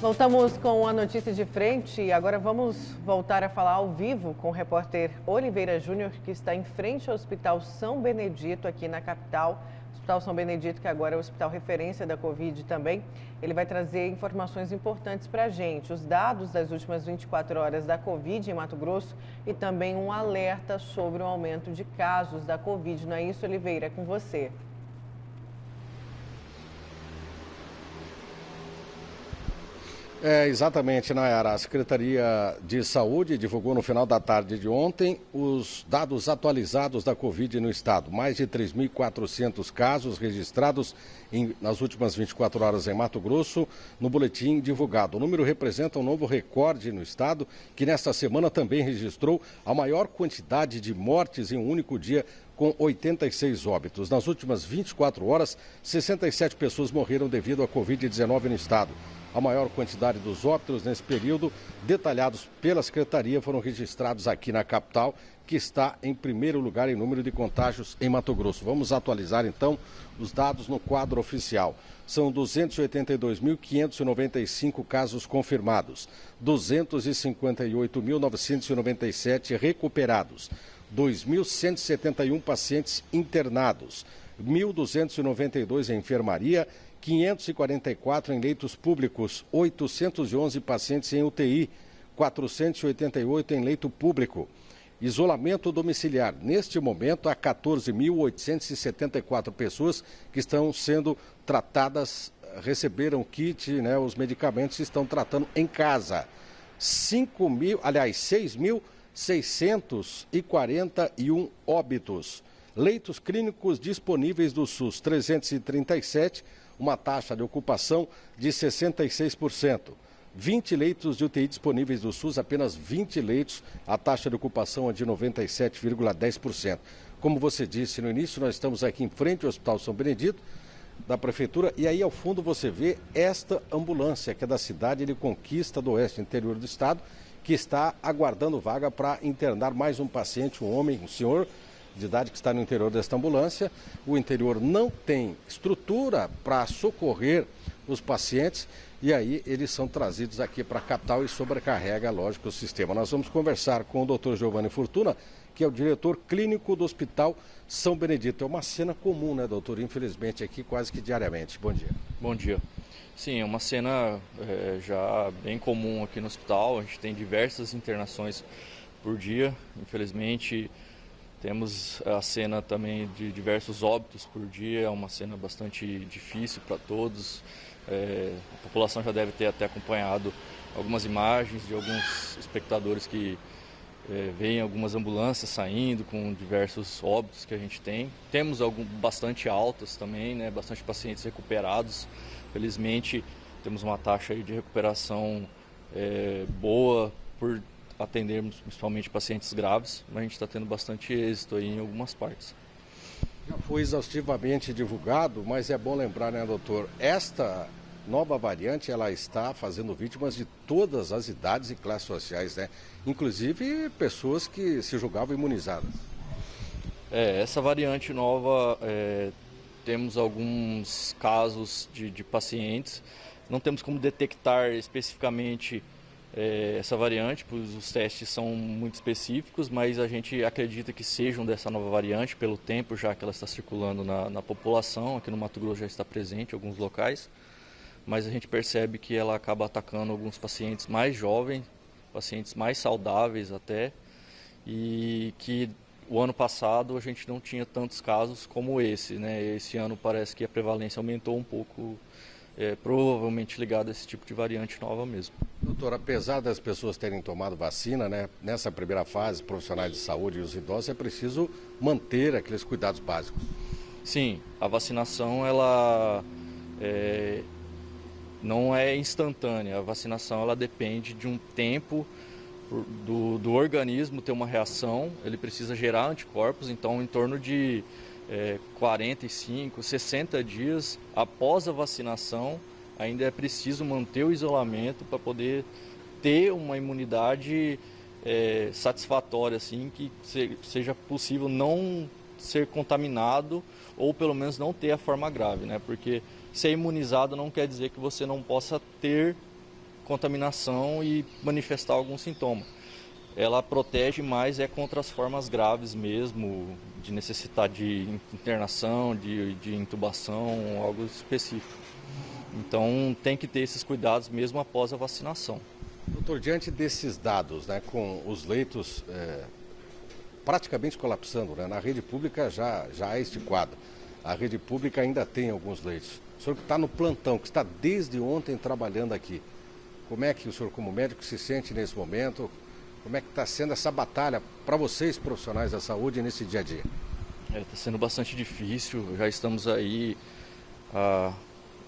Voltamos com a notícia de frente e agora vamos voltar a falar ao vivo com o repórter Oliveira Júnior, que está em frente ao Hospital São Benedito, aqui na capital. Hospital São Benedito, que agora é o hospital referência da Covid também. Ele vai trazer informações importantes para a gente, os dados das últimas 24 horas da Covid em Mato Grosso e também um alerta sobre o aumento de casos da Covid. Não é isso, Oliveira? É com você. Exatamente, Nayara. A Secretaria de Saúde divulgou no final da tarde de ontem os dados atualizados da Covid no estado. Mais de 3.400 casos registrados nas últimas 24 horas em Mato Grosso, no boletim divulgado. O número representa um novo recorde no estado, que nesta semana também registrou a maior quantidade de mortes em um único dia, com 86 óbitos. Nas últimas 24 horas, 67 pessoas morreram devido à Covid-19 no estado. A maior quantidade dos óbitos nesse período, detalhados pela Secretaria, foram registrados aqui na capital, que está em primeiro lugar em número de contágios em Mato Grosso. Vamos atualizar, então, os dados no quadro oficial. São 282.595 casos confirmados, 258.997 recuperados, 2.171 pacientes internados, 1.292 em enfermaria, 544 em leitos públicos, 811 pacientes em UTI, 488 em leito público. Isolamento domiciliar. Neste momento, há 14.874 pessoas que estão sendo tratadas, receberam kit, os medicamentos e estão tratando em casa. 6.641 óbitos. Leitos clínicos disponíveis do SUS, 337, uma taxa de ocupação de 66%. 20 leitos de UTI disponíveis do SUS, apenas 20 leitos, a taxa de ocupação é de 97,10%. Como você disse no início, nós estamos aqui em frente ao Hospital São Benedito, da Prefeitura, e aí ao fundo você vê esta ambulância, que é da cidade de Conquista do Oeste, interior do estado, que está aguardando vaga para internar mais um paciente, um homem, um senhor de idade que está no interior desta ambulância. O interior não tem estrutura para socorrer os pacientes e aí eles são trazidos aqui para a capital e sobrecarrega, lógico, o sistema. Nós vamos conversar com o Dr. Giovanni Fortuna, que é o diretor clínico do Hospital São Benedito. É uma cena comum, né, doutor? Infelizmente aqui quase que diariamente. Bom dia. Bom dia. Sim, é uma cena já bem comum aqui no hospital. A gente tem diversas internações por dia. Infelizmente, temos a cena também de diversos óbitos por dia. É uma cena bastante difícil para todos. A população já deve ter até acompanhado algumas imagens de alguns espectadores que veem algumas ambulâncias saindo com diversos óbitos que a gente tem. Temos bastante altas também, bastante pacientes recuperados. Felizmente, temos uma taxa aí de recuperação boa por atendermos principalmente pacientes graves, mas a gente está tendo bastante êxito aí em algumas partes. Já foi exaustivamente divulgado, mas é bom lembrar, doutor, esta nova variante, ela está fazendo vítimas de todas as idades e classes sociais, inclusive pessoas que se julgavam imunizadas. Essa variante nova, temos alguns casos de pacientes, não temos como detectar especificamente essa variante, pois os testes são muito específicos, mas a gente acredita que sejam dessa nova variante pelo tempo já que ela está circulando na população. Aqui no Mato Grosso já está presente em alguns locais, mas a gente percebe que ela acaba atacando alguns pacientes mais jovens, pacientes mais saudáveis até, e que o ano passado a gente não tinha tantos casos como esse, Esse ano parece que a prevalência aumentou um pouco, provavelmente ligado a esse tipo de variante nova mesmo. Doutor, apesar das pessoas terem tomado vacina, nessa primeira fase, profissionais de saúde e os idosos, é preciso manter aqueles cuidados básicos. Sim, a vacinação ela não é instantânea. A vacinação ela depende de um tempo do organismo ter uma reação. Ele precisa gerar anticorpos, então em torno de 45, 60 dias após a vacinação, ainda é preciso manter o isolamento para poder ter uma imunidade satisfatória, assim, que seja possível não ser contaminado ou pelo menos não ter a forma grave, Porque ser imunizado não quer dizer que você não possa ter contaminação e manifestar algum sintoma. Ela protege mais contra as formas graves mesmo, de necessitar de internação, de intubação, algo específico. Então tem que ter esses cuidados mesmo após a vacinação. Doutor, diante desses dados, né, com os leitos praticamente colapsando, né, na rede pública já é este quadro. A rede pública ainda tem alguns leitos. O senhor que está no plantão, que está desde ontem trabalhando aqui, como é que o senhor como médico se sente nesse momento? Como é que está sendo essa batalha para vocês, profissionais da saúde, nesse dia a dia? Está sendo bastante difícil, já estamos aí há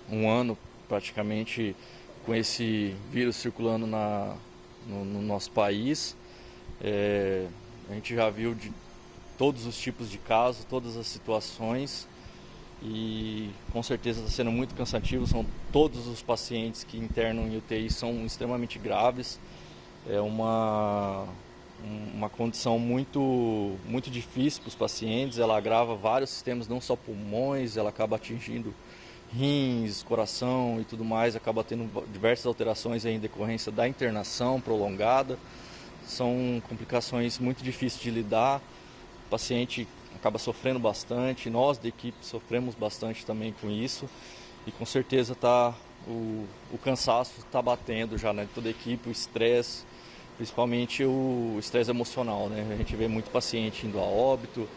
um ano praticamente com esse vírus circulando no nosso país. A gente já viu de todos os tipos de casos, todas as situações e com certeza está sendo muito cansativo. São todos os pacientes que internam em UTI são extremamente graves. É uma condição muito difícil para os pacientes. Ela agrava vários sistemas, não só pulmões, ela acaba atingindo rins, coração e tudo mais, acaba tendo diversas alterações em decorrência da internação prolongada. São complicações muito difíceis de lidar, o paciente acaba sofrendo bastante, nós da equipe sofremos bastante também com isso e com certeza o cansaço está batendo já, né, toda a equipe, o estresse, principalmente o estresse emocional, né? A gente vê muito paciente indo a óbito,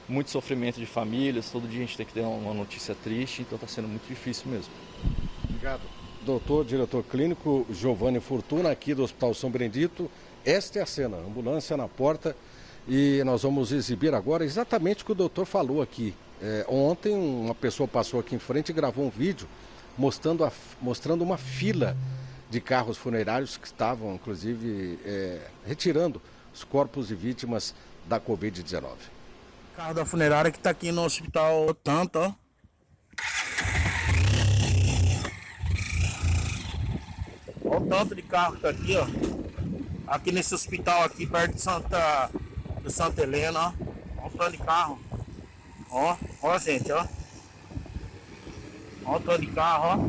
muito sofrimento de famílias, todo dia a gente tem que ter uma notícia triste, então está sendo muito difícil mesmo. Obrigado. Doutor, diretor clínico Giovanni Fortuna, aqui do Hospital São Benedito. Esta é a cena, ambulância na porta, e nós vamos exibir agora exatamente o que o doutor falou aqui. Ontem uma pessoa passou aqui em frente e gravou um vídeo mostrando uma fila de carros funerários que estavam, inclusive, retirando os corpos de vítimas da Covid-19. Carro da funerária que tá aqui no hospital tanto, ó. Olha o tanto de carro que tá aqui, ó. Aqui nesse hospital aqui perto de Santa Helena, ó. Olha o tanto de carro. Ó, gente, ó. Olha o tanto de carro,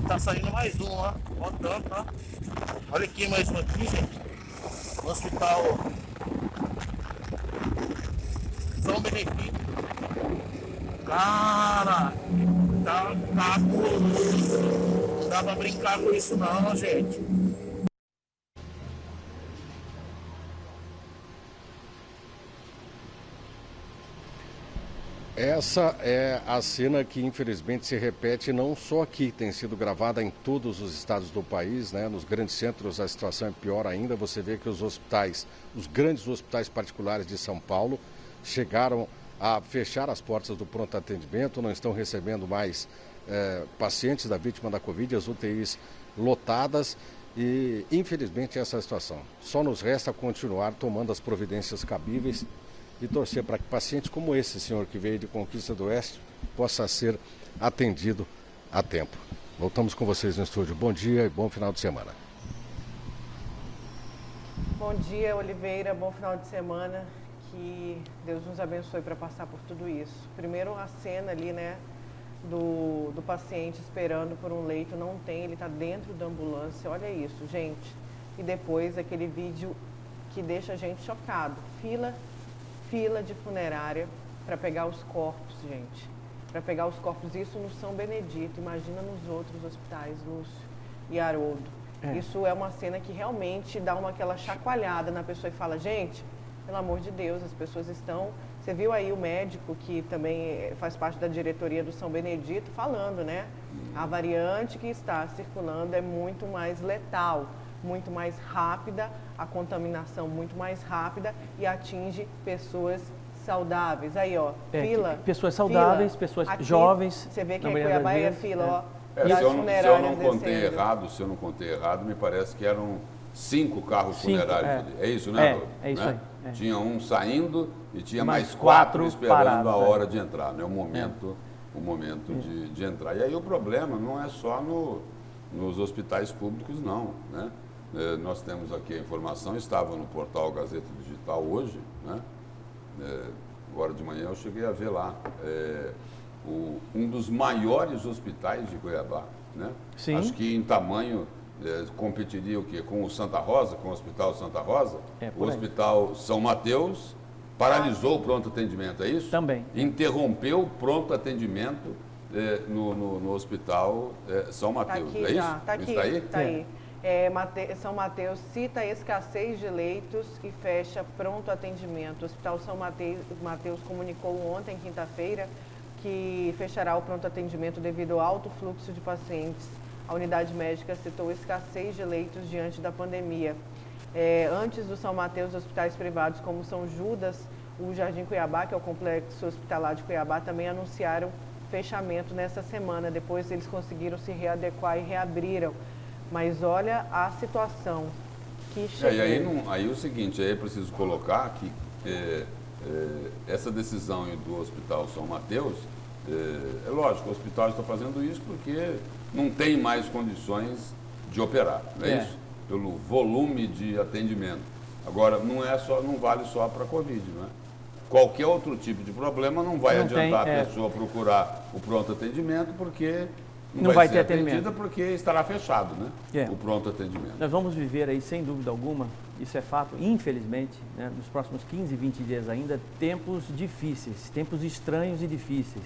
ó. Tá saindo mais um, ó. Olha o tanto, ó. Olha aqui mais um aqui, gente. No hospital São Benedito. Cara, tá não dá pra brincar com isso não, gente. Essa é a cena que infelizmente se repete não só aqui, tem sido gravada em todos os estados do país, né? Nos grandes centros a situação é pior ainda. Você vê que os grandes hospitais particulares de São Paulo chegaram a fechar as portas do pronto atendimento, não estão recebendo mais pacientes da vítima da Covid, as UTIs lotadas e infelizmente essa é a situação. Só nos resta continuar tomando as providências cabíveis e torcer para que pacientes como esse senhor que veio de Conquista do Oeste possa ser atendido a tempo. Voltamos com vocês no estúdio. Bom dia e bom final de semana. Bom dia, Oliveira. Bom final de semana. Que Deus nos abençoe para passar por tudo isso. Primeiro a cena ali, né, do paciente esperando por um leito, não tem, ele está dentro da ambulância. Olha isso, gente. E depois aquele vídeo que deixa a gente chocado. Fila de funerária para pegar os corpos, gente. Para pegar os corpos, isso no São Benedito, imagina nos outros hospitais, Lúcio e Haroldo. Isso é uma cena que realmente dá aquela chacoalhada na pessoa e fala, gente, pelo amor de Deus, as pessoas estão... Você viu aí o médico que também faz parte da diretoria do São Benedito falando, né? A variante que está circulando é muito mais letal, muito mais rápida, a contaminação muito mais rápida e atinge pessoas saudáveis. Aí, ó, fila. Pessoas saudáveis, pessoas jovens. Você vê que em Cuiabá é fila, ó. Se eu não contei errado, me parece que eram 5 carros funerários. É isso, né? É isso aí. Tinha um saindo e tinha mais 4 esperando parados, a hora de entrar, né? O momento de entrar. E aí o problema não é só nos hospitais públicos, não, né? Nós temos aqui a informação, estava no portal Gazeta Digital hoje, né? Agora de manhã eu cheguei a ver lá, um dos maiores hospitais de Cuiabá, né? Sim. Acho que em tamanho competiria o quê? Com o Santa Rosa, com o Hospital Santa Rosa? O Por aí. Hospital São Mateus paralisou o pronto atendimento, é isso? Também. Interrompeu o pronto atendimento no Hospital São Mateus, aqui é isso? já, tá aqui, Isso tá aí? tá aí. São Mateus cita a escassez de leitos e fecha pronto atendimento. O Hospital São Mateus comunicou ontem, quinta-feira, que fechará o pronto atendimento devido ao alto fluxo de pacientes. A unidade médica citou escassez de leitos diante da pandemia. Antes do São Mateus, hospitais privados como São Judas, o Jardim Cuiabá, que é o complexo hospitalar de Cuiabá, também anunciaram fechamento nessa semana. Depois eles conseguiram se readequar e reabriram. Mas olha a situação que chegou. E aí o seguinte, aí é preciso colocar que essa decisão do Hospital São Mateus, é lógico, o hospital está fazendo isso porque não tem mais condições de operar, não é isso? Pelo volume de atendimento. Agora, não vale só para a Covid, não é? Qualquer outro tipo de problema não vai adiantar a pessoa procurar o pronto atendimento porque não vai ter atendida porque estará fechado, né? O pronto atendimento. Nós vamos viver aí, sem dúvida alguma, isso é fato, infelizmente, né, nos próximos 15, 20 dias ainda, tempos difíceis, tempos estranhos e difíceis,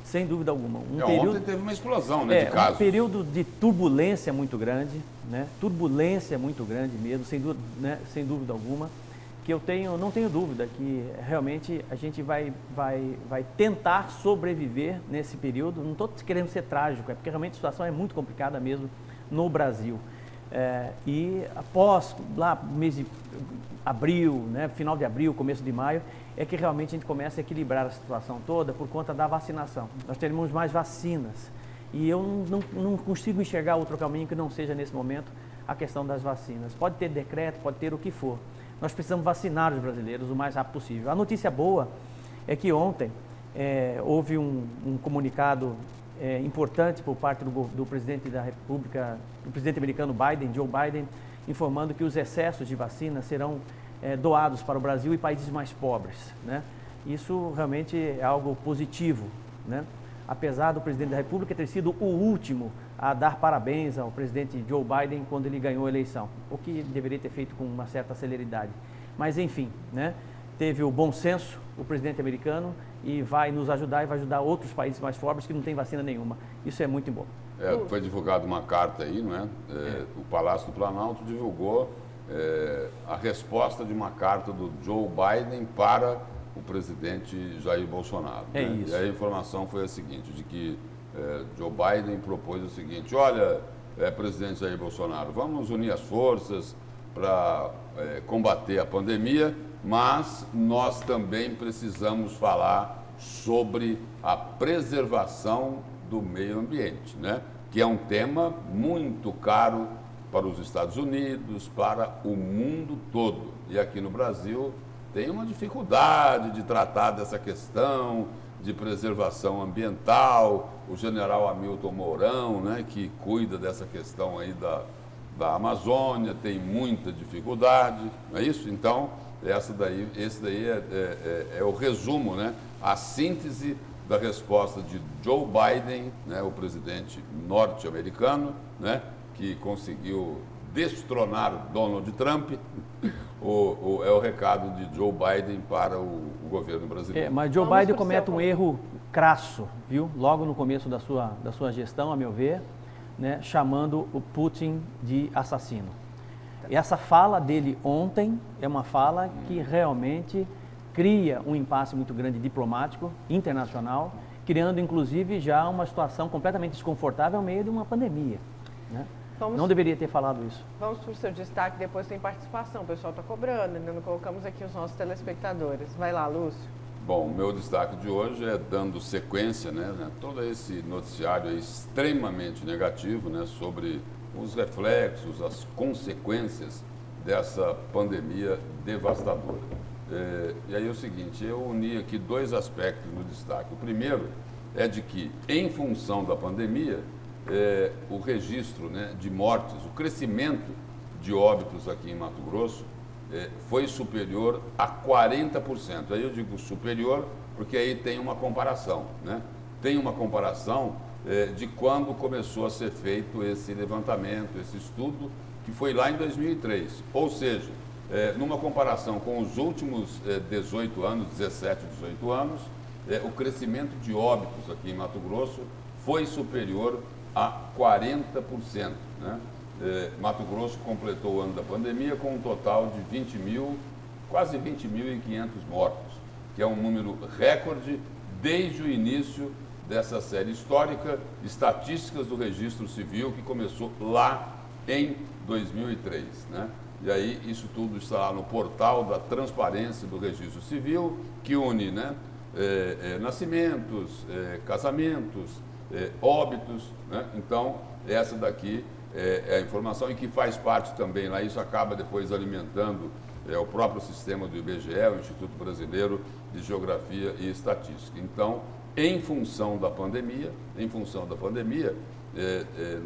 sem dúvida alguma. Ontem teve uma explosão, né, de casos. Um período de turbulência muito grande, né? Turbulência muito grande mesmo, sem dúvida alguma, que não tenho dúvida que realmente a gente vai tentar sobreviver nesse período. Não estou querendo ser trágico, é porque realmente a situação é muito complicada mesmo no Brasil. E após, lá mês de abril, né, final de abril, começo de maio, é que realmente a gente começa a equilibrar a situação toda por conta da vacinação. Nós teremos mais vacinas e eu não consigo enxergar outro caminho que não seja, nesse momento, a questão das vacinas. Pode ter decreto, pode ter o que for. Nós precisamos vacinar os brasileiros o mais rápido possível. A notícia boa é que ontem houve um comunicado importante por parte do presidente da República, do presidente americano Biden, Joe Biden, informando que os excessos de vacina serão doados para o Brasil e países mais pobres, né? Isso realmente é algo positivo, né? Apesar do presidente da República ter sido o último a dar parabéns ao presidente Joe Biden quando ele ganhou a eleição, o que deveria ter feito com uma certa celeridade. Mas enfim, né? Teve o bom senso, o presidente americano, e vai nos ajudar e vai ajudar outros países mais pobres que não têm vacina nenhuma. Isso é muito bom. Foi divulgada uma carta aí, não é? O Palácio do Planalto divulgou a resposta de uma carta do Joe Biden para o presidente Jair Bolsonaro. É né? isso. E a informação foi a seguinte, de que Joe Biden propôs o seguinte: olha, presidente Jair Bolsonaro, vamos unir as forças para combater a pandemia, mas nós também precisamos falar sobre a preservação do meio ambiente, né? Que é um tema muito caro para os Estados Unidos, para o mundo todo. E aqui no Brasil tem uma dificuldade de tratar dessa questão de preservação ambiental. O general Hamilton Mourão, né, que cuida dessa questão aí da Amazônia, tem muita dificuldade, não é isso? Então, esse daí é o resumo, né? A síntese da resposta de Joe Biden, né, o presidente norte-americano, né, que conseguiu destronar Donald Trump. É o recado de Joe Biden para o governo brasileiro. Mas Joe Biden comete um erro crasso, viu? Logo no começo da sua gestão, a meu ver, né, chamando o Putin de assassino. Essa fala dele ontem é uma fala que realmente cria um impasse muito grande diplomático, internacional, criando inclusive já uma situação completamente desconfortável no meio de uma pandemia, né? Não deveria ter falado isso. Vamos para o seu destaque, depois tem participação. O pessoal está cobrando, ainda não colocamos aqui os nossos telespectadores. Vai lá, Lúcio. Bom, o meu destaque de hoje é dando sequência, né, todo esse noticiário é extremamente negativo, né, sobre os reflexos, as consequências dessa pandemia devastadora. E aí é o seguinte, eu uni aqui dois aspectos no destaque. O primeiro é de que, em função da pandemia, o registro, né, de mortes, o crescimento de óbitos aqui em Mato Grosso foi superior a 40%. Aí eu digo superior porque aí tem uma comparação, né? Tem uma comparação de quando começou a ser feito esse levantamento, esse estudo, que foi lá em 2003. Ou seja, numa comparação com os últimos 18 anos, 17, 18 anos, o crescimento de óbitos aqui em Mato Grosso foi superior a 40%. Né? Mato Grosso completou o ano da pandemia com um total de quase 20.500 mortos, que é um número recorde desde o início dessa série histórica, estatísticas do Registro Civil, que começou lá em 2003. Né? E aí isso tudo está lá no portal da transparência do Registro Civil, que une, né, nascimentos, casamentos, óbitos. Né? Então, essa daqui é a informação e que faz parte também lá, isso acaba depois alimentando o próprio sistema do IBGE, o Instituto Brasileiro de Geografia e Estatística. Então, em função da pandemia,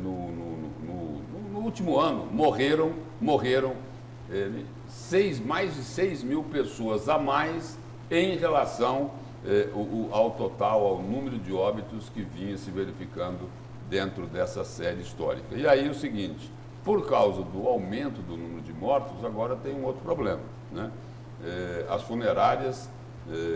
no último ano, morreram mais de 6 mil pessoas a mais em relação ao total, ao número de óbitos que vinha se verificando dentro dessa série histórica. E aí o seguinte, por causa do aumento do número de mortos, agora tem um outro problema, né? As funerárias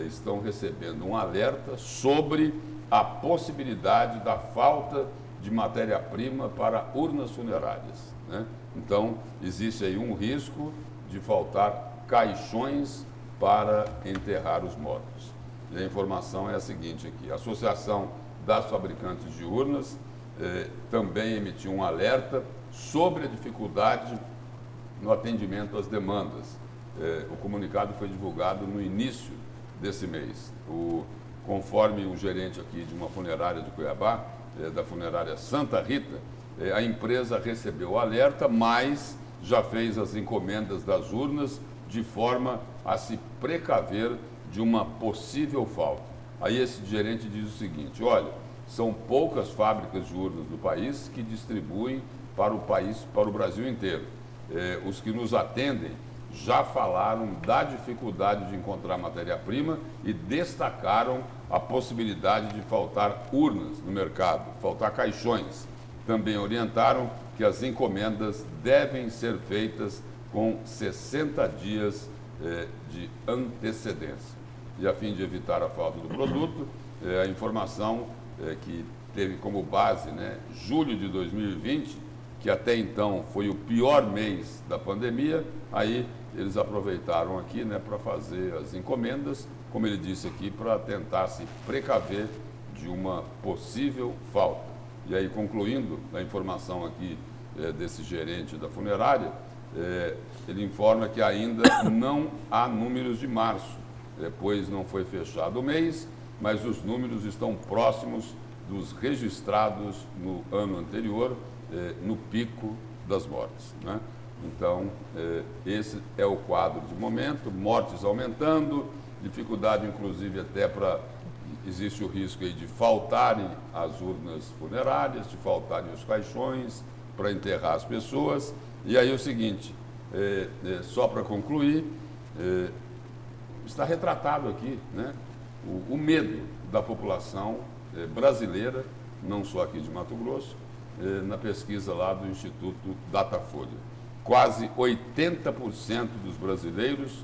estão recebendo um alerta sobre a possibilidade da falta de matéria-prima para urnas funerárias, né? Então, existe aí um risco de faltar caixões para enterrar os mortos. E a informação é a seguinte aqui, a Associação das Fabricantes de Urnas também emitiu um alerta sobre a dificuldade no atendimento às demandas. O comunicado foi divulgado no início desse mês. Conforme o gerente aqui de uma funerária de Cuiabá, da funerária Santa Rita, a empresa recebeu o alerta, mas já fez as encomendas das urnas de forma a se precaver de uma possível falta. Aí esse gerente diz o seguinte, olha, são poucas fábricas de urnas do país que distribuem para o Brasil inteiro. Os que nos atendem já falaram da dificuldade de encontrar matéria-prima e destacaram a possibilidade de faltar urnas no mercado, faltar caixões. Também orientaram que as encomendas devem ser feitas com 60 dias de antecedência. E a fim de evitar a falta do produto, a informação que teve como base, né, julho de 2020, que até então foi o pior mês da pandemia, aí eles aproveitaram aqui, né, para fazer as encomendas, como ele disse aqui, para tentar se precaver de uma possível falta. E aí, concluindo a informação aqui desse gerente da funerária, ele informa que ainda não há números de março, pois não foi fechado o mês, mas os números estão próximos dos registrados no ano anterior, no pico das mortes, né? Então, esse é o quadro de momento, mortes aumentando, dificuldade inclusive até para, existe o risco aí de faltarem as urnas funerárias, de faltarem os caixões para enterrar as pessoas. E aí o seguinte, só para concluir, está retratado aqui, né, o medo da população brasileira, não só aqui de Mato Grosso, na pesquisa lá do Instituto Datafolha. Quase 80% dos brasileiros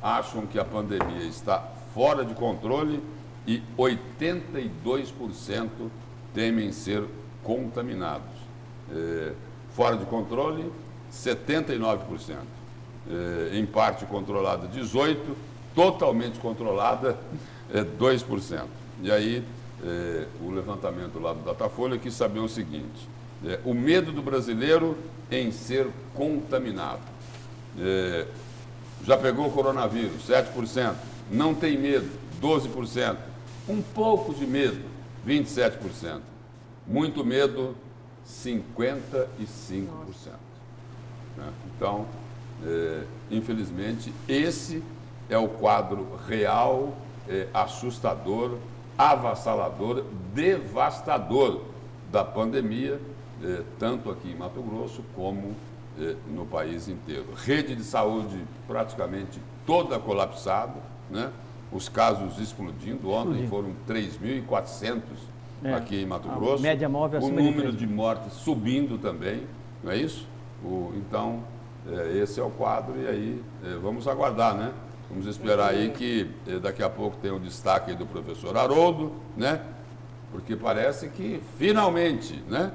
acham que a pandemia está fora de controle e 82% temem ser contaminados. Fora de controle, 79%. Em parte controlada, 18%. Totalmente controlada, 2%. E aí, o levantamento lá do Datafolha quis saber o seguinte, o medo do brasileiro em ser contaminado. Já pegou o coronavírus, 7%. Não tem medo, 12%. Um pouco de medo, 27%. Muito medo, 55%. Então, infelizmente, esse é o quadro real, assustador, avassalador, devastador da pandemia, tanto aqui em Mato Grosso como no país inteiro. Rede de saúde praticamente toda colapsada, né? Os casos explodindo. Ontem foram 3.400 aqui em Mato Grosso. Média móvel o acima de número 3. de mortes subindo também, não é isso? Então, esse é o quadro e aí vamos aguardar, né? Vamos esperar aí que daqui a pouco tem o destaque aí do professor Haroldo, né? Porque parece que finalmente, né?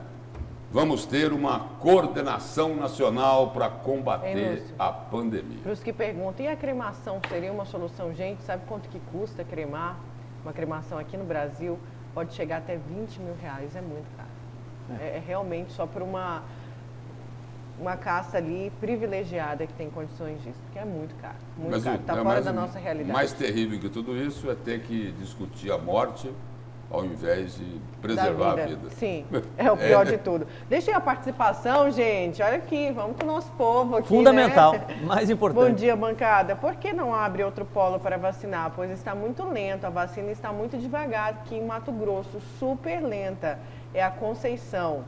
Vamos ter uma coordenação nacional para combater a pandemia. Para os que perguntam, e a cremação seria uma solução? Gente, sabe quanto que custa cremar? Uma cremação aqui no Brasil pode chegar até R$20 mil, é muito caro. É realmente só para uma casta ali privilegiada que tem condições disso, porque é muito caro, muito caro, está fora da nossa realidade. O mais terrível que tudo isso é ter que discutir a morte ao invés de preservar a vida. Sim, é o pior de tudo. Deixem a participação, gente. Olha aqui, vamos com o nosso povo aqui, fundamental, né? mais importante. Bom dia, bancada. Por que não abre outro polo para vacinar? Pois está muito lento, a vacina está muito devagar aqui em Mato Grosso, super lenta. É a Conceição.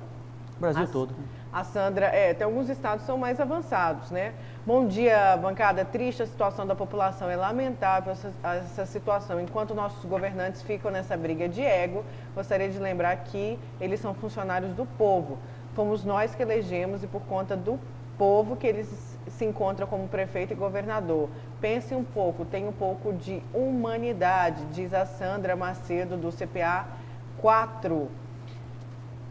Brasil todo. A Sandra, tem alguns estados que são mais avançados, né? Bom dia, bancada. Triste a situação da população, é lamentável essa situação. Enquanto nossos governantes ficam nessa briga de ego, gostaria de lembrar que eles são funcionários do povo. Fomos nós que elegemos e por conta do povo que eles se encontram como prefeito e governador. Pense um pouco, tem um pouco de humanidade, diz a Sandra Macedo, do CPA 4.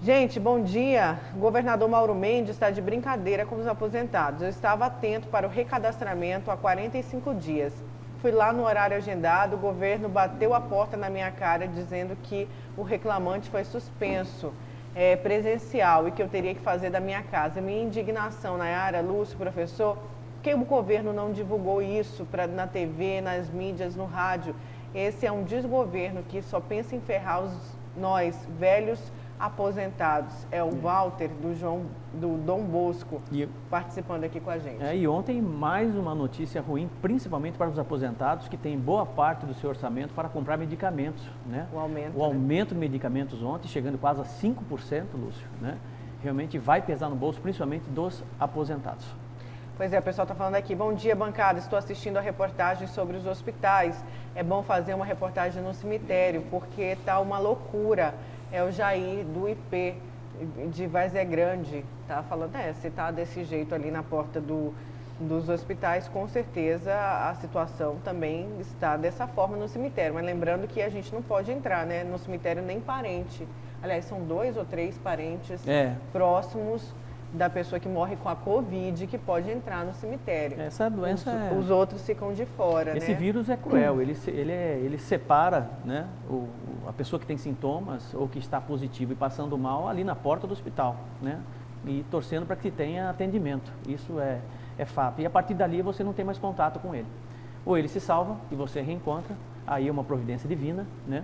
Gente, bom dia. O governador Mauro Mendes está de brincadeira com os aposentados. Eu estava atento para o recadastramento há 45 dias. Fui lá no horário agendado, o governo bateu a porta na minha cara dizendo que o reclamante foi suspenso presencial e que eu teria que fazer da minha casa. Minha indignação, Nayara, Lúcio, professor, que o governo não divulgou isso na TV, nas mídias, no rádio. Esse é um desgoverno que só pensa em ferrar nós, velhos aposentados. É o Walter, do Dom Bosco, participando aqui com a gente. E ontem mais uma notícia ruim, principalmente para os aposentados, que têm boa parte do seu orçamento para comprar medicamentos, né? O aumento de medicamentos ontem, chegando quase a 5%, Lúcio, né? Realmente vai pesar no bolso, principalmente dos aposentados. Pois é, o pessoal está falando aqui. Bom dia, bancada. Estou assistindo a reportagem sobre os hospitais. É bom fazer uma reportagem no cemitério, porque está uma loucura. É o Jair, do IP, de Várzea Grande, tá falando, se está desse jeito ali na porta dos hospitais, com certeza a situação também está dessa forma no cemitério. Mas lembrando que a gente não pode entrar, né, no cemitério nem parente. Aliás, são 2 ou 3 parentes próximos da pessoa que morre com a Covid que pode entrar no cemitério. Essa doença os outros ficam de fora, Esse vírus é cruel, ele separa, né, a pessoa que tem sintomas ou que está positivo e passando mal ali na porta do hospital, né, e torcendo para que tenha atendimento. Isso é fato. E a partir dali você não tem mais contato com ele. Ou ele se salva e você reencontra, aí é uma providência divina, né,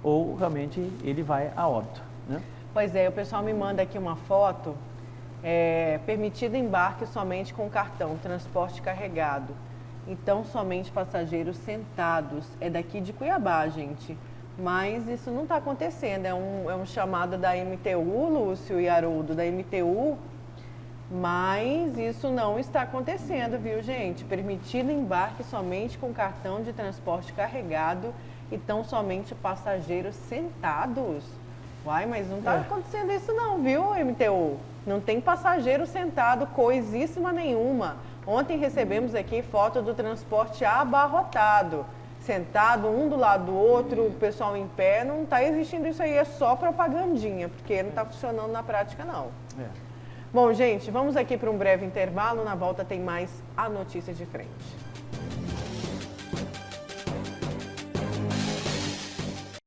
ou realmente ele vai a óbito, né? Pois é, o pessoal me manda aqui uma foto. Permitido embarque somente com cartão, transporte carregado. Então, somente passageiros sentados. É daqui de Cuiabá, gente. Mas isso não está acontecendo. É um chamado da MTU, Lúcio e Haroldo, da MTU. Mas isso não está acontecendo, viu, gente? Permitido embarque somente com cartão de transporte carregado. Então, somente passageiros sentados. Uai, mas não está acontecendo isso não, viu, MTU? Não tem passageiro sentado, coisíssima nenhuma. Ontem recebemos aqui foto do transporte abarrotado. Sentado, um do lado do outro, o pessoal em pé. Não está existindo isso aí, é só propagandinha, porque não está funcionando na prática, não. Bom, gente, vamos aqui para um breve intervalo. Na volta tem mais a notícia de frente.